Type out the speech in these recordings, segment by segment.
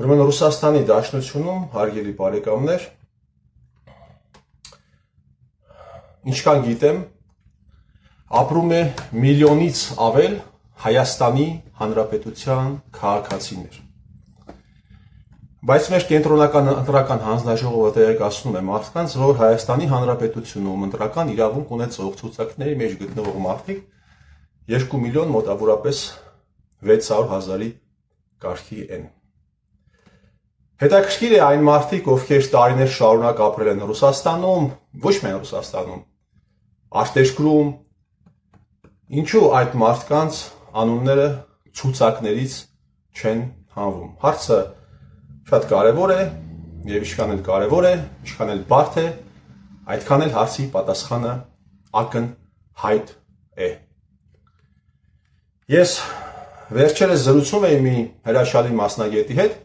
Ուրեմն Ռուսաստանի Դաշնությունում, հարգելի բարեկամներ, ինչքան գիտեմ, ապրում է միլիոնից ավել Հայաստանի Հանրապետության քաղաքացիներ։ Բայց մեր կենտրոնական ընտրական հանձնաժողովը տեղեկացնում է մարդկանց, որ Հայաստանի Հանրապետությունում ընտրական իրավունք ունեցող ցուցակների մեջ գտնվող մարդիկ 2 միլիոն մոտավորապես 600,000-ի կարգի են։ Հետաքրքիր է այն մարդիկ, ովքեր տարիներ շարունակ ապրել են Ռուսաստանում, ոչ միայն Ռուսաստանում, արտերկրում, ինչու այդ մարդկանց անունները ցուցակներից չեն հանվում։ Հարցը շատ կարևոր է եւ ինչքան էլ կարևոր է, ինչքան էլ բարդ է, այդքան էլ հարցի պատասխանը ակնհայտ է։ Ես վերջերս զրուցում էի մի հրաշալի մասնագետի հետ,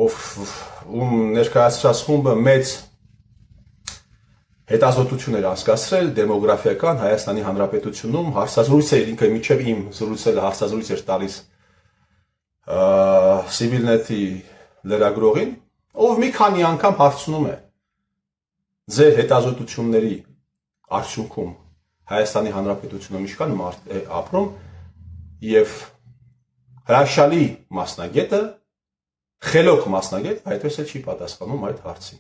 ում ներկայացրած խումբը մեծ հետազոտություն էր անցկացրել դեմոգրաֆիական Հայաստանի Հանրապետությունում, հարցազրույց էր, ինքը միջև իմ զրուցելը հարցազրույց էր տալիս Civilnet-ի լրագրողին, ով մի քանի անգամ հարցնում է ձեր հետազոտությունների արդյունքում Հայաստանի Հանրապետությունում ինչքան մարդ է ապրում եւ հրաշալի մասնագետը խելոք մասնագետ այդպես է չի պատասխանում այդ հարցին։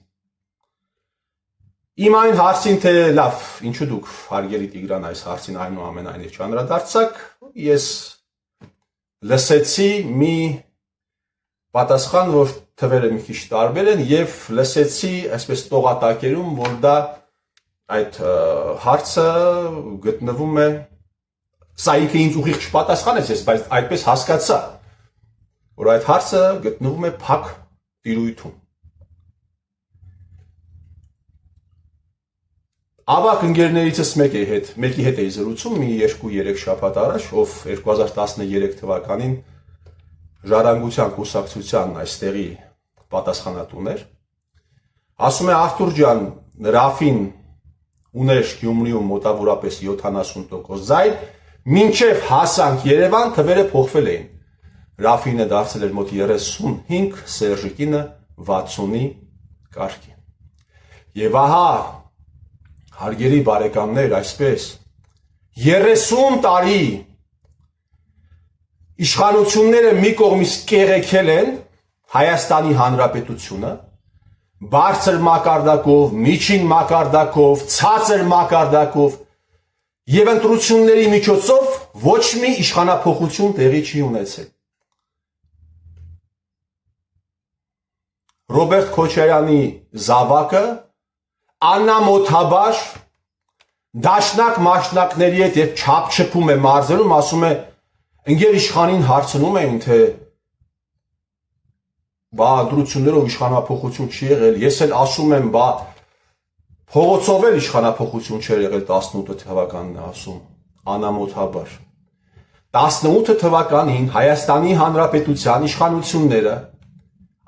Իմ այն հարցին թե լավ, ինչու դուք հարգելի Տիգրան այս հարցին այնուամենայնիվ չանդրադարձաք, ես լսեցի մի պատասխան, որ թվերը մի քիչ տարբեր են եւ լսեցի այսպես տողատակերում, որ դա այդ հարցը գտնվում է, սա ինքը ինձ ուղիղ չպատասխանեց, ես բայց այդպես հասկացա, որ այդ հարցը գտնվում է փակ տիրույթում։ Ավակ ընկերներիցս մեկի հետ էի զրուցում մի 2-3 շաբաթ առաջ, ով 2013 թվականին Ժառանգության կուսակցության այստեղի պատասխանատուն էր։ Ասում է Արթուր ջան, Ռաֆին ուներ Գյումրիում մոտավորապես 70% ձայն, մինչև հասանք Երևան թվերը փոխվել էին։ Ռաֆինը դարձել էր մոտ 35, Սերժիկինը 60-ի կարգի։ Եվ ահա, հարգելի բարեկամներ, այսպես 30 տարի իշխանությունները մի կողմից կեղեքել են Հայաստանի Հանրապետությունը, բարձր մակարդակով, միջին մակարդակով, ցածր մակարդակով եւ ընտրությունների միջոցով ոչ մի իշխանափոխություն տեղի չի ունեցել։ Ռոբերտ Քոչարյանի զավակը անամոթաբար դաշնակ մաշնակների հետ երբ չափչփում է մարզերում, ասում է ընկեր իշխանին հարցնում էին, թե բա ընտրություններով իշխանափոխություն չի եղել, ես էլ ասում եմ, բա փողոցով էլ իշխանափոխություն չէր եղել 18 թվականին ասում, անամոթաբար։ 18 թվականին Հայաստանի Հանրապետության իշխանությունները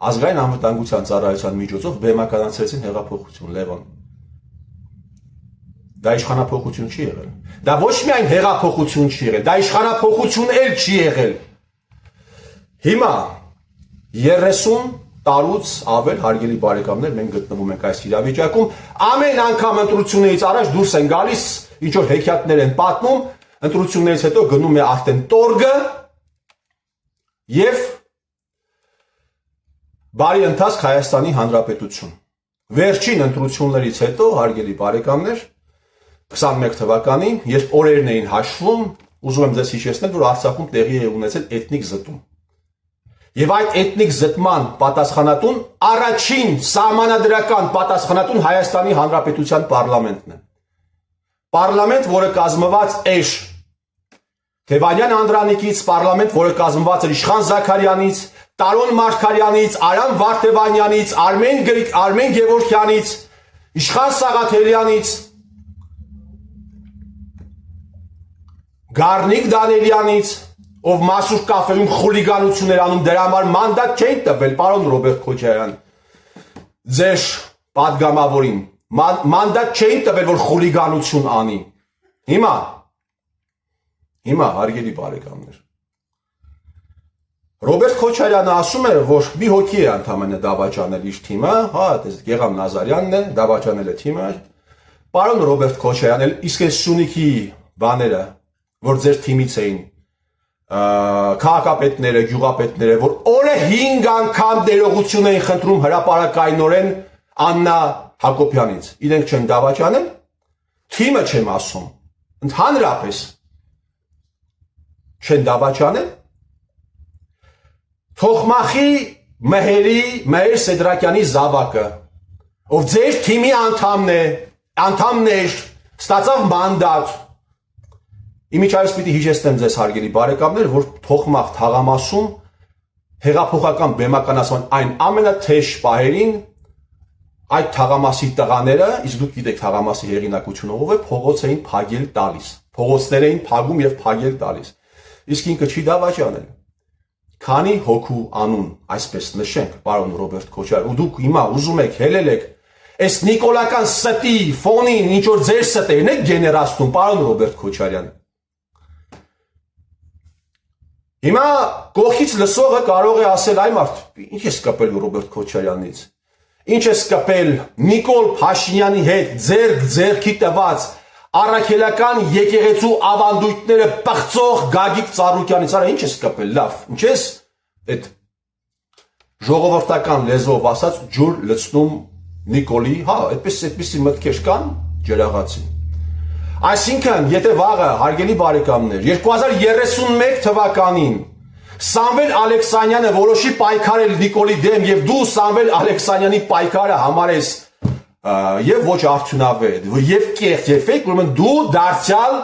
Ազգային անվտանգության ծառայության միջոցով բեմականացրեցին հեղափոխություն, Լևոն։ Դա իշխանափոխություն չի եղել։ Դա ոչ միայն հեղափոխություն չի եղել, դա իշխանափոխություն էլ չի եղել։ Հիմա 30 տարուց ավել, հարգելի բարեկամներ, մենք գտնվում ենք այս իրավիճակում, ամեն անգամ ընտրություններից առաջ դուրս են գալիս, ինչ որ հեքիաթներ են պատմում, ընտրություններից հետո գնում է արդեն տորգը եւ բարի ընթացք Հայաստանի Հանրապետություն։ Վերջին ընտրություններից հետո, հարգելի բարեկամներ, 21 թվականին, երբ օրերն էին հաշվում, ուզում եմ ձեզ հիշեցնել, որ Արցախում տեղի է ունեցել էթնիկ զտում։ Եվ այդ էթնիկ զտման պատասխանատուն առաջին սահմանադրական պատասխանատուն Հայաստանի Հանրապետության պարլամենտն է։ Պարլամենտ, որը կազմված էր Թևանյան Անդրանիկից, պարլամենտ, որը կազմված էր Իշխան Զաքարյանից, Տարոն Մարգարյանից, Արամ Վարդևանյանից, Արմեն Գևորգյանից, Իշխան Սաղաթելյանից, Գառնիկ Դանելյանից, ով Մասուր կաֆեում խուլիգանություն էր անում, դրա համար մանդատ չէին տվել, պարոն Ռոբերտ Քոչարյան, ձեր պատգամավորին, մանդատ չէին տվել, որ խուլիգանություն անի։ Հիմա, հարգելի բարեկամներ, Ռոբերտ Քոչարյանը ասում է, որ մի հոգի է ընդամենը դավաճանել իր թիմը, հա, դες Գեգամ Նազարյանն է, դավաճանել է թիմը։ Պարոն Ռոբերտ Քոչարյան, իսկ այս Սյունիքի բաները, որ ձեր թիմից էին, քաղաքապետները, գյուղապետները, որ օրը 5 անգամ ներողություն էին խնդրում հրապարակայնորեն Աննա Հակոբյանից, իրենք չեն դավաճանել, թիմը չեմ ասում, ընդհանրապես չեն դավաճանել, Թոխմախի Մեհեր Սեդրակյանի զավակը, ով ձեր թիմի անդամն էր, ստացավ մանդատ, Իմիջայից պիտի հիշեցնեմ ձեզ հարգելի բարեկամներ, որ Թոխմախ թաղամասում հեղափոխական բեմականացման այն ամենաթեժ պահերին այդ թաղամասի տղաները, իսկ դուք գիտեք թաղամասի հեղինակությունը ով է, փողոց էին փագել տալիս, փողոցներ էին փագում եւ փագել տալիս, իսկ ինքը չի դավաճանել, քանի հոգու անուն, այսպես նշենք, պարոն Ռոբերտ Քոչարյան, ու դուք հիմա ուզում եք հելել եք, այս նիկոլական ստի ֆոնին, ինչ որ ձեր ստերն եք գեներացնում, պարոն Ռոբերտ Քոչարյան, Հիմա կողքից լսողը կարող է ասել այ մարդ, ինչ է սկապել Ռոբերտ Քոչարյանից, ինչ է սկապել Նիկոլ Փաշինյանի հետ ձեռքի տված առաքելական եկեղեցու ավանդույթները պղծող Գագիկ Ծառուկյանից, արա ինչ է սկապել, լավ, ինչ ես այդ ժողովրդական լեզվով ասած ջուր լցնում Նիկոլի, հա, այդպիսի մտքեր կան ջրաղացին։ Այսինքն, եթե վաղը, հարգելի բարեկամներ, 2031 թվականին Սամվել Ալեքսանյանը որոշի պայքարել Նիկոլի դեմ եւ դու Սամվել Ալեքսանյանի պայքարը համարես եւ ոչ արդյունավետ եւ կեղծ եւ fake, ուրեմն դու դարձյալ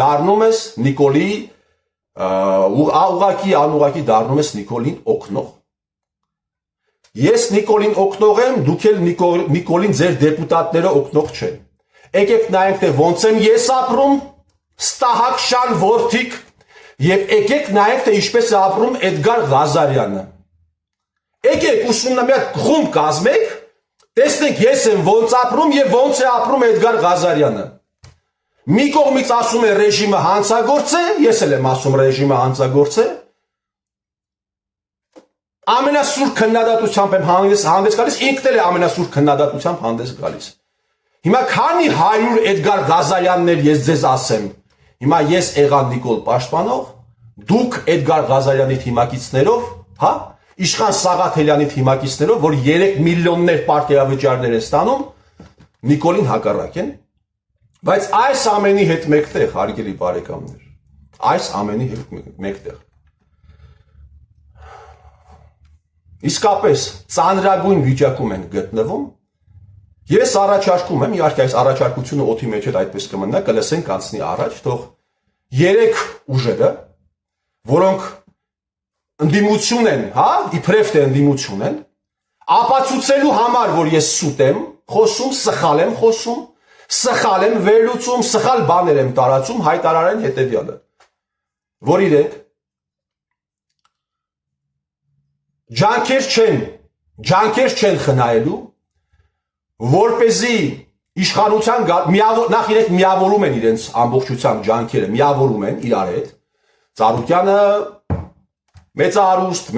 դառնում ես Նիկոլի ուղղակի անուղղակի դառնում ես Նիկոլին օգնող։ Ես Նիկոլին օգնող եմ, դուք էլ Նիկոլին ձեր դեպուտատները օգնող չեն։ Եկեք նայենք թե ոնց եմ ես ապրում, Ստահակ Շան որդիկ, եւ եկեք նայենք թե ինչպես է ապրում Էդգար Ղազարյանը։ Եկեք ուսումնա մի հատ խումբ կազմեք, տեսնենք ես եմ ոնց ապրում եւ ոնց է ապրում Էդգար Ղազարյանը։ Մի կողմից ասում է ռեժիմը հանցագործ է, ես էլ եմ ասում ռեժիմը հանցագործ է։ Ամենասուր քննադատությամբ եմ հանդես գալիս, ինքն էլ է ամենասուր քննադատությամբ հանդես գալիս։ Հիմա քանի 100 Էդգար Ղազարյաններ ես ձեզ ասեմ, հիմա ես եղա Նիկոլ պաշտպանող, դուք Էդգար Ղազարյանի թիմակիցներով, հա, Իշխան Սաղաթելյանի թիմակիցներով, որ 3 միլիոններ պարտեավճարներ են ստանում, Նիկոլին հակառակ են, բայց այս ամենի հետ մեկտեղ, հարգելի բարեկամներ, այս ամենի հետ մեկտեղ։ Իսկապես ծանրագույն վիճակում են գտնվում։ Ես առաջարկում եմ, իհարկե այս առաջարկությունը օդի մեջ էլ այդպես կմնա, կլսենք անցնի առաջ, թող 3 ուժերը, որոնք ընդդիմություն են, հա, իբրև թե ընդդիմություն են, ապացուցելու համար, որ ես սուտ եմ, խոսում, սխալ եմ խոսում, սխալ եմ վերլուծում, սխալ բաներ եմ տարածում, հայտարարեն հետևյալը, որ իրենք ջանքեր չեն խնայելու, որպեսզի իշխանության նախ իրենք միավորում են իրենց ամբողջությամբ ջանքերը, միավորում են իրար հետ, Ծառուկյանը, Մեծարուստ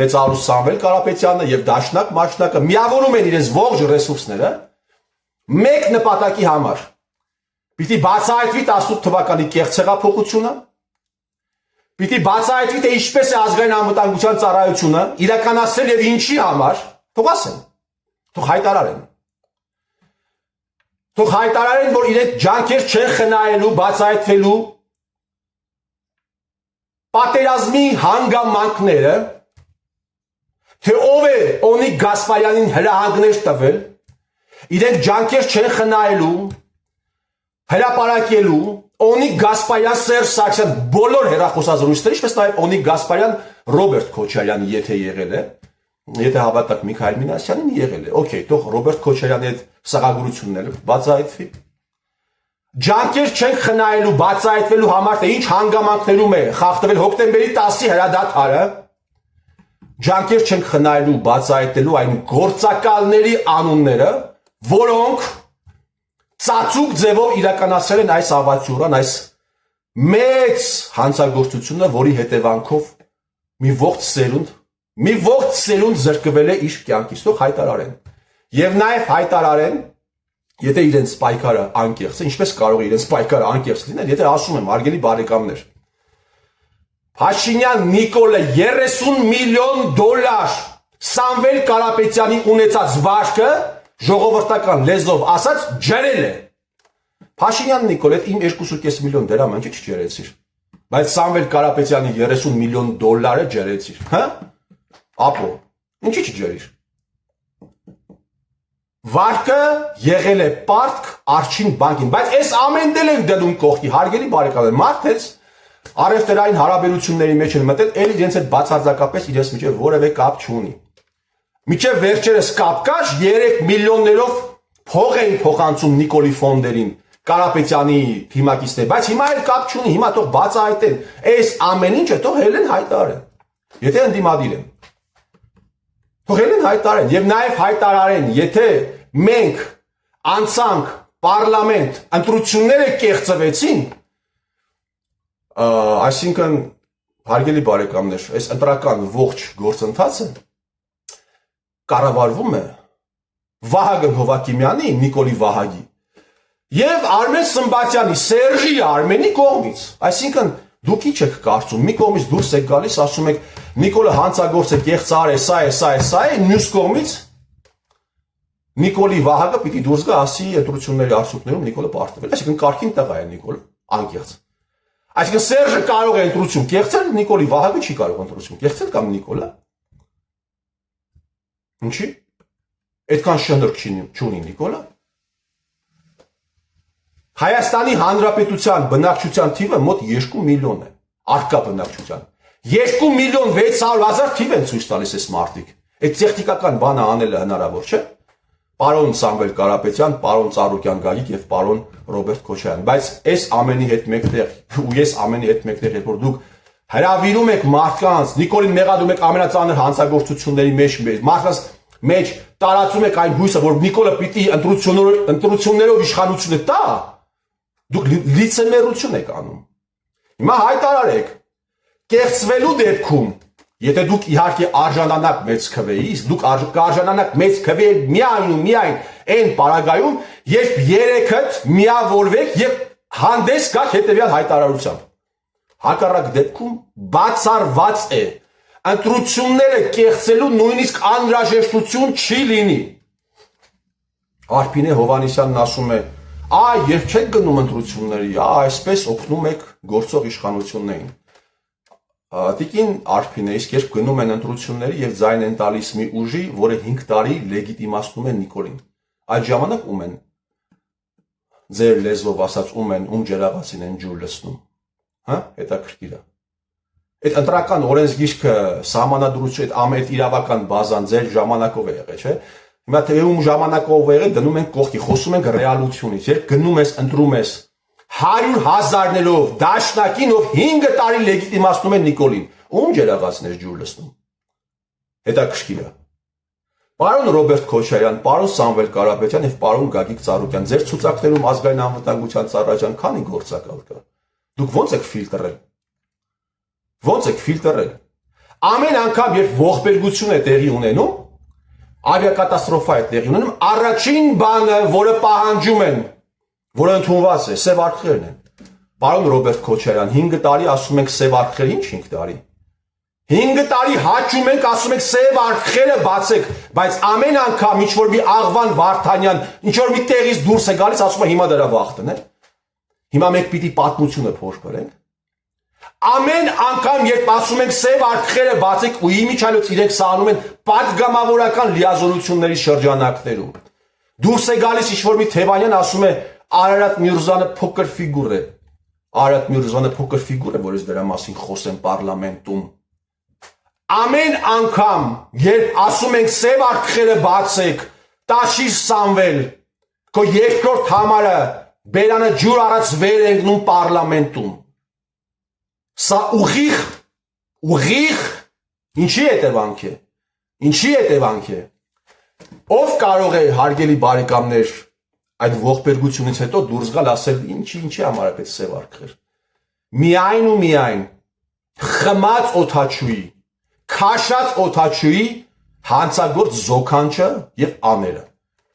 Սամվել Կարապետյանը եւ Դաշնակ Մաշնակը միավորում են իրենց ողջ ռեսուրսները մեկ նպատակի համար։ Պիտի բացահայտվի 18 թվականի կեղծ հեղափոխությունը, պիտի բացահայտվի թե ինչպես է ազգային անվտանգության ծառայությունը իրականացրել եւ ինչի համար, թող ասեն, թող հայտարարեն։ Թող հայտարարեն, որ իրենք ջանքեր չեն խնայելու, բացահայտվելու պատերազմի հանգամանքները, թե ով է Օնիկ Գասպարյանին հրահանգներ տվել, իրենք ջանքեր չեն խնայելու, հրապարակելու, Օնիկ Գասպարյան, Սերժ Սարգսյան, բոլոր հեռախոսազրույցները, ինչպես նաև Օնիկ Գասպարյան, Ռոբերտ Քոչարյանի եթե եղել է, եթե հավատաք Միքայել Մինասյանին եղել է, օքեյ, թող Ռոբերտ Քոչարյանի հետ սղագրությունն էլ բացահայտվի։ Ջանքեր չեն խնայելու, բացահայտվելու համար, թե ինչ հանգամանքներում է խախտվել հոկտեմբերի 10-ի հրադադարը, ջանքեր չեն խնայելու, բացահայտելու այն գործակալների անունները, որոնք ծածուկ ձևով իրականացրել են այս ավատյուրան, այս մեծ հանցագործությունը, որի հետևանքով մի ողջ սերունդ մի ողջ սերունդ զրկվել է իր կյանքից, թող հայտարարեն։ Եվ նաև հայտարարեն, եթե իրենց պայքարը անկեղծ է, ինչպես կարող է իրենց պայքարը անկեղծ լինել, եթե ասում եմ, հարգելի բարեկամներ, Փաշինյան Նիկոլը 30 միլիոն դոլար Սամվել Կարապետյանի ունեցած վարկը ժողովրդական լեզվով ասած ջրել է։ Փաշինյան Նիկոլ, այդ իմ 2.5 միլիոն դրամը ինչ չջրեցիր։ Բայց Սամվել Կարապետյանի 30 միլիոն դոլարը ջրեցիր, հա? Ապո, ինչի չջրիր։ Վարկը եղել է պարտք Արջին բանկին, բայց այս ամեն դել են դնում կողքի, հարգելի բարեկամներ, մարդեց առևտրային հարաբերությունների մեջ են մտել, էլ իրենց հետ բացարձակապես իրենց միջև որևէ կապ չունի։ Միջև վերջերս կապ կար, 3 միլիոններով փող էին փոխանցում Նիկոլի ֆոնդերին, Կարապետյանի թիմակիցներ, բայց հիմա էլ կապ չունի, հիմա թող բացահայտեն, այս ամեն ինչը թող հելեն հայտարարեն։ Եթե ընդդիմադիր են։ Թող հելեն հայտարարեն եւ նաեւ հայտարարեն, եթե մենք անցանք պարլամենտ, ընտրությունները կեղծվեցին, այսինքն հարգելի բարեկամներ, այս ընտրական ողջ գործընթացը կառավարվում է Վահագն Հովակիմյանի, Նիկոլի Վահագի եւ Արմեն Սմբատյանի, Սերժի Արմենի կողմից, այսինքն դուք ինչ եք կարծում, մի կողմից դուրս եք գալիս, ասում եք Նիկոլը հանցագործ է, կեղծար է, սա է, մյուս կողմից Նիկոլի Վահագը պիտի դուրս գա, ասի ընտրությունների արդյունքներում Նիկոլը պարտվել, այսինքն կարգին տղա է Նիկոլը, անկեղծ։ Այսինքն Սերժը կարող է ընտրություն կեղծել, Նիկոլի Վահագը չի կարող ընտրություն կեղծել կամ Նիկոլը։ Ինչի՞։ Այդքան շնորհք չունի Նիկոլը։ Հայաստանի Հանրապետության բնակչության թիվը մոտ 2 միլիոն է, արկա բնակչության։ 2 միլիոն 600,000 թիվ են ցույց տալիս այս մարդիկ։ Այդ տեխնիկական բանը անելը հնարավոր չէ։ Պարոն Սամվել Կարապետյան, պարոն Ծառուկյան Գագիկ եւ պարոն Ռոբերտ Քոչարյան, բայց այս ամենի հետ մեկտեղ ու ես ամենի հետ մեկտեղ երբ որ դուք հրավիրում եք մարդկանց, Նիկոլին մեղադրում եք ամենածանր հանցագործությունների մեջ, մարդկանց մեջ տարածում եք այն հույսը, որ Նիկոլը պիտի ընտրություններով իշխանությունը տա, դուք լիցեմերություն եք անում։ Հիմա հայտարարեք, կեղծվելու դեպքում, եթե դուք իհարկե արժանանաք մեծ քվեից, դուք կարժանանաք մեծ քվեի միայն ու միայն այն պարագայում, երբ երեքդ միավորվեք եւ հանդես գաք հետեւյալ հայտարարությամբ։ Հակառակ դեպքում բացառված է ընտրությունները կեղծելու նույնիսկ անհրաժեշտություն չի լինի։ Արփինե Հովանեսյանն ասում է, երբ չեք գնում ընտրությունների, այսպես օգնում եք գործող իշխանություններին։ Տիկին Արփինե, իսկ երբ գնում են ընտրությունների եւ ձայն են տալիս մի ուժի, որը 5 տարի լեգիտիմացնում է Նիկոլին, այդ ժամանակ ում են ձեր լեզվով ասած ում ջրաղացին են ջուր լցնում, հա, հետաքրքիր է։ Այդ ընտրական օրենսգիրքը սահմանադրություն այդ իրավական բազան ձեր ժամանակով է եղել, չէ՞։ Հիմա թե ում ժամանակով է եղել, դնում են կողքի, խոսում ենք ռեալությունից, երբ գնում ես, ընտրում ես 100,000-ներով դաշնակին, ով 5 տարի լեգիտիմացնում են Նիկոլին, ում ջրաղացներ ջուր լցնում։ Հետաքրքիր է։ Պարոն Ռոբերտ Քոչարյան, պարոն Սամվել Կարապետյան եւ պարոն Գագիկ Ծառուկյան, ձեր ցուցակներում ազգային անվտանգության ծառայության քանի գործակալ կա։ Դուք ո՞նց եք ֆիլտրել։ Ո՞նց եք ֆիլտրել։ Ամեն անգամ, երբ ողբերգություն է տեղի ունենում, ավիակատաստրոֆա է տեղի ունենում, առաջին բանը, որը պահանջում են, որը ընդունված է, սև արկղերն են։ Պարոն Ռոբերտ Քոչարյան, 5 տարի ասում ենք սև արկղեր, ինչ 5 տարի։ 5 տարի հաճում ենք, ասում ենք սև արկղերը բացեք, բայց ամեն անգամ ինչ որ մի Աղվան Վարդանյան, ինչ որ մի տեղից դուրս է գալիս, ասում է հիմա դրա վախտն է։ Հիմա մենք պիտի պատմությունը փոխենք։ Ամեն անգամ, երբ ասում ենք սև արկղերը բացեք ու իմիջիայլոց իրենք սահանում են պատգամավորական լիազորությունների շրջանակներում։ Դուրս է գալիս ինչ որ մի Թևանյան ասում է Արարատ Միրզյանը փոքր ֆիգուր է։ Արարատ Միրզյանը փոքր ֆիգուր է, որ ես դրա մասին խոսեմ պարլամենտում։ Ամեն անգամ, երբ ասում ենք սև արկղերը բացեք, Տաշիր Սամվել, քո երկրորդ համարը բերանը ջուր առած վեր ընկնում պարլամենտում։ Սա ուղիղ ինչի հետևանք է։ Ինչի հետևանք է։ Ով կարող է հարգելի բարեկամներ այդ ողբերգությունից հետո դուրս գալ ասել ինչի համար է պետք սև արկղեր։ Միայն ու միայն խմած օդաչուի, քաշած օթաչուի հանցագործ զոքանչը եւ աները։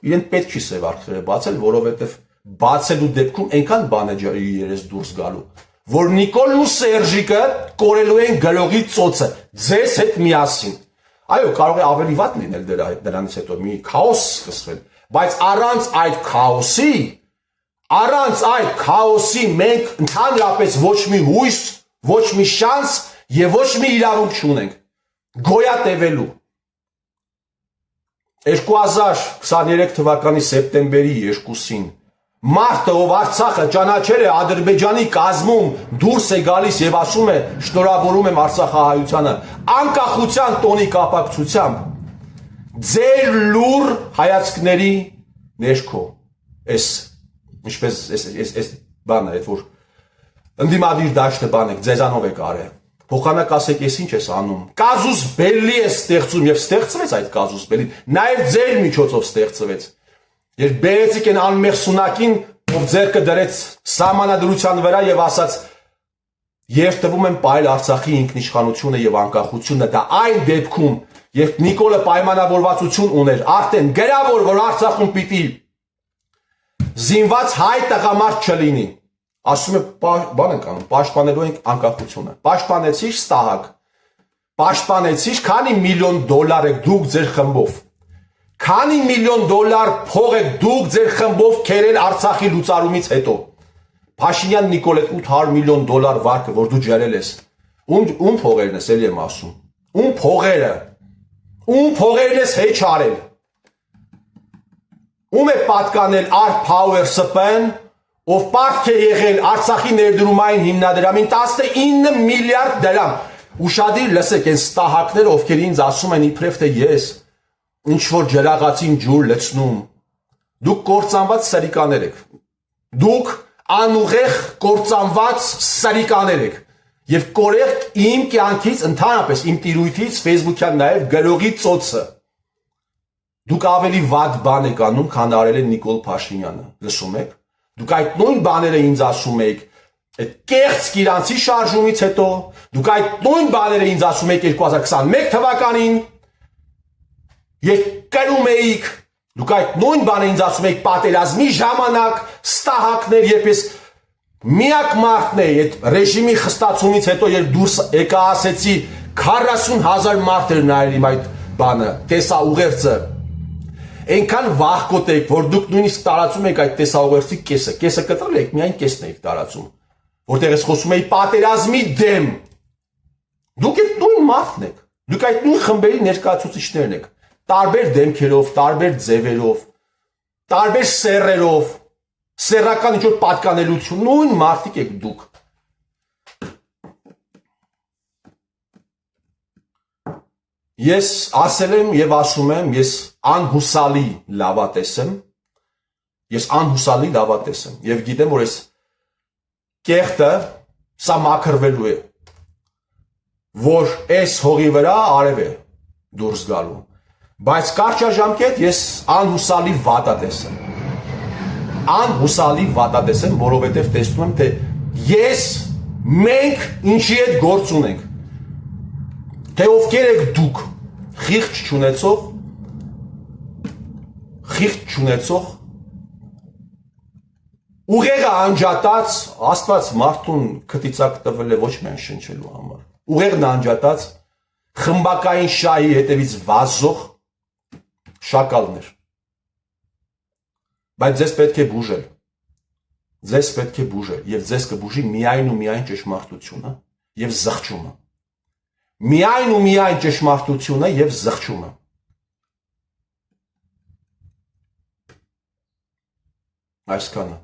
Իրեն պետք չի սև արխիվը բացել, որովհետեւ բացելու դեպքում այնքան բան է երես դուրս գալու, որ Նիկոլն ու Սերժիկը կորելու են գլողի ծոցը, ձեզ հետ միասին։ Այո, կարող է ավելի վատ լինել դրանից հետո մի քաոս սկսվել, բայց առանց այդ քաոսի մենք ընդհանրապես ոչ մի հույս, ոչ մի շանս եւ ոչ մի իրավունք չունենք գոյատևելու։ 2023 թվականի սեպտեմբերի 2-ին մարդը, ով Արցախը ճանաչել է Ադրբեջանի կազմում, դուրս է գալիս եւ ասում է շնորհավորում եմ Արցախահայությանը անկախության տոնի կապակցությամբ, ձեր լուր հայացքների ներքո ինչպես բանը, այդ որ ընդդիմադիր դաշտը բանեք, ձեզանով եք արել։ Փոխանակ ասեք, ես ինչ ես անում։ Կազուս բելի է ստեղծում եւ ստեղծվեց այդ կազուս բելին, նաեւ ձեր միջոցով ստեղծվեց։ Երբ բերեցիք են անմեղ սունակին, ով ձեռքը դրեց սահմանադրության վրա եւ ասաց երթվում եմ պայել Արցախի ինքնիշխանությունը եւ անկախությունը, դա այն դեպքում, երբ Նիկոլը պայմանավորվածություն ուներ, արդեն գրավոր, որ Արցախում պիտի զինված հայ տղամարդ չլինի։ Ասում է բան ենք անում, պաշտպանելու ենք անկախությունը։ Պաշտպանեցիր ստահակ, պաշտպանեցիր, քանի միլիոն դոլար եք դուք ձեր խմբով, քանի միլիոն դոլար փող եք դուք ձեր խմբով քերել Արցախի լուծարումից հետո։ Փաշինյան Նիկոլ, 800 միլիոն դոլար վարկը, որ դու ջարել ես, ում փողերն ես, էլի եմ ասում, ում փողերն ես հեչ արել, ում է պատկանել Power SPN, ով պարտք է եղել Արցախի ներդրումային հիմնադրամին 19 միլիարդ դրամ։ Ուշադիր լսեք, այն ստահակները, ովքեր ինձ ասում են իբրև թե ես ինչ որ ջրաղացին ջուր լցնում, դուք կործանված սրիկաներ եք, դուք անուղեղ կործանված սրիկաներ եք եւ կորեք իմ կյանքից, ընդհանրապես իմ տիրույթից, Facebook-յան նաեւ գլողի ծոցը։ Դուք ավելի վատ բան եք անում, քան արել է Նիկոլ Փաշինյանը, լսում եք։ Դուք այդ նույն բաները ինձ ասում եք այդ կեղծ Կիրանցի շարժումից հետո, դուք այդ նույն բաները ինձ ասում եք 2021 թվականին, երբ կրում էիք, դուք այդ նույն բանը ինձ ասում եք պատերազմի ժամանակ, ստահակներ, երբ ես միակ մարդն է այդ ռեժիմի խստացումից հետո, երբ դուրս եկա ասեցի 40,000 մարդ էր նայել իմ այդ բանը, տեսաուղերձը, այնքան վախկոտ եք, որ դուք նույնիսկ տարածում եք այդ տեսաուղերձի կեսը կտրել եք, միայն կեսն եք տարածում, որտեղ ես խոսում էի պատերազմի դեմ։ Դուք այդ նույն մարդն եք, դուք այդ նույն խմբերի ներկայացուցիչներն եք, տարբեր դեմքերով, տարբեր ձևերով, տարբեր սեռերով, սեռական ինչ որ պատկանելություն, նույն մարդիկ եք դուք։ Ես ասել եմ եւ ասում եմ, ես անհուսալի լավատես եմ, եւ գիտեմ, որ ես կեղտը սա մաքրվելու է, որ այս հողի վրա արև է դուրս գալու, բայց կարճաժամկետ ես անհուսալի վատատես եմ, որովհետեւ տեսնում եմ, թե մենք ինչի հետ գործ ունենք, թե ովքեր եք դուք, խիղճ չունեցող, ուղեղը անջատած, Աստված մարդուն քթիցակ տվել է ոչ միայն շնչելու համար, ուղեղն անջատած, խմբակային շահի հետևից վազող շակալներ, բայց ձեզ պետք է բուժել, եւ ձեզ կբուժի միայն ու միայն ճշմարտությունը եւ զղջումը, միայն ու միայն ճշմարտությունը եւ զղջումը։ Այսքանը